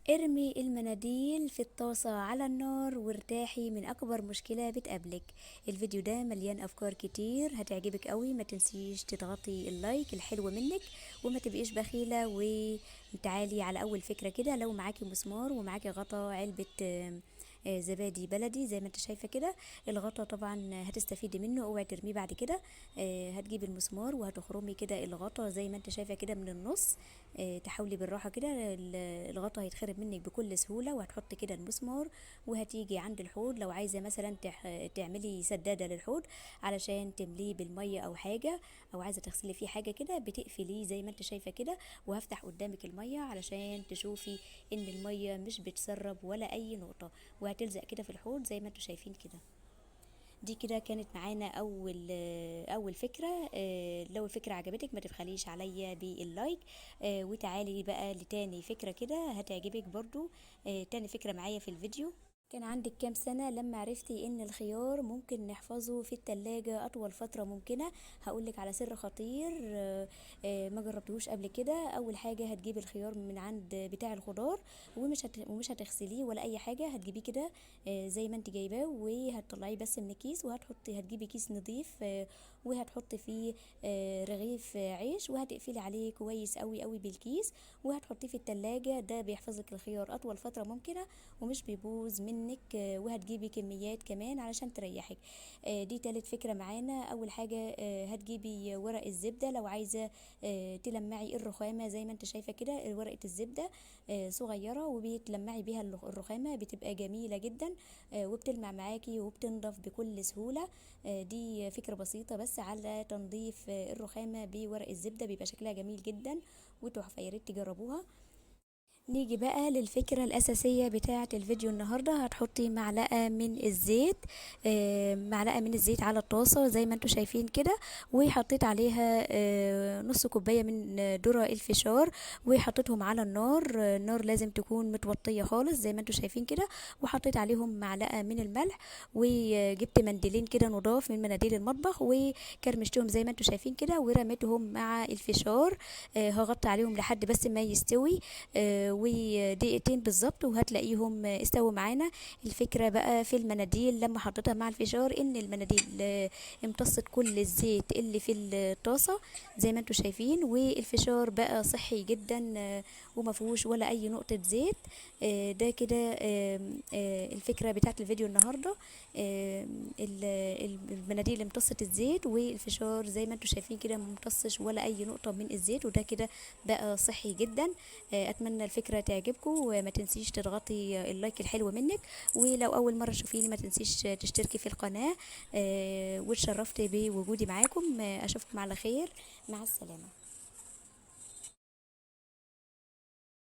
ارمي المناديل في الطاسة على النار وارتاحي من اكبر مشكلة بتقابلك. الفيديو ده مليان افكار كتير هتعجبك قوي. ما تنسيش تضغطي اللايك الحلو منك وما تبقيش بخيلة. وتعالي على اول فكرة كده، لو معاكي مسمار ومعاكي غطا علبة زبادي بلدي زي ما انت شايفه كده. الغطا طبعا هتستفيدي منه، اوعي ترميه بعد كده. هتجيبي المسمار وهتخرمي كده الغطا زي ما انت شايفه كده من النص. تحاولي بالراحه كده، الغطا هيتخرب منك بكل سهوله. وهتحطي كده المسمار وهتيجي عند الحوض، لو عايزه مثلا تعملي سداده للحوض علشان تمليه بالميه او حاجه، او عايزه تغسلي فيه حاجه كده، بتقفليه زي ما انت شايفه كده. وهفتح قدامك الميه علشان تشوفي ان الميه مش بتسرب ولا اي نقطه، وهتلزق كده في الحوض زي ما انتوا شايفين كده. دي كده كانت معانا اول فكره. لو الفكره عجبتك ما تبخليش عليا باللايك. وتعالي بقى لتاني فكره كده هتعجبك برضو. تاني فكره معايا في الفيديو. كان عندك كام سنة لما عرفتي ان الخيار ممكن نحفظه في التلاجة اطول فترة ممكنة؟ هقولك على سر خطير ما جربتهوش قبل كده. اول حاجة هتجيبي الخيار من عند بتاع الخضار، ومش هتغسليه ولا اي حاجة. هتجيبيه كده زي ما انت جايباه، وهتطلعيه بس من الكيس، هتجيبي كيس نظيف وهتحطي فيه رغيف عيش، وهتقفلي عليه كويس قوي قوي بالكيس، وهتحطيه في التلاجة. ده بيحفظك الخيار اطول فترة ممكنة ومش بيبوظ منك. وهتجيبي كميات كمان علشان تريحك. دي تالت فكرة معانا. اول حاجة هتجيبي ورق الزبدة، لو عايزة تلمعي الرخامة زي ما انت شايفة كده. ورقة الزبدة صغيرة وبتلمعي بيها الرخامة، بتبقى جميلة جدا وبتلمع معاكي وبتنضف بكل سهولة. دي فكرة بسيطة بس على تنظيف الرخامة بورق الزبدة، بيبقى شكلها جميل جدا وتحفة. يا ريت تجربوها. نيجي بقى للفكرة الأساسية بتاعة الفيديو النهاردة. هتحطي معلقة من الزيت، معلقة من الزيت على الطاسة زي ما انتوا شايفين كده. وحطيت عليها نص كوباية من ذرة الفشار، وحطيتهم على النار. النار لازم تكون متوطية خالص زي ما انتوا شايفين كده. وحطيت عليهم معلقة من الملح، وجبت منديلين كده نضاف من مناديل المطبخ وكرمشتهم زي ما انتوا شايفين كده، ورميتهم مع الفشار. هغطي عليهم لحد بس ما يستوي ودقيقتين بالظبط، وهتلاقيهم استووا معانا. الفكرة بقى في المناديل لما حطيتها مع الفشار، ان المناديل امتصت كل الزيت اللي في الطاسة زي ما انتوا شايفين. والفشار بقى صحي جدا وما فيهوش ولا اي نقطة زيت. ده كده الفكرة بتاعت الفيديو النهاردة. المناديل امتصت الزيت، والفشار زي ما انتوا شايفين كده ممتصش ولا اي نقطة من الزيت، وده كده بقى صحي جدا. اتمنى الفكره تعجبكم، وما تنسيش تضغطي اللايك الحلو منك. ولو اول مره تشوفيني ما تنسيش تشتركي في القناه. واتشرفت بوجودي معاكم. اشوفكم على خير. مع السلامه.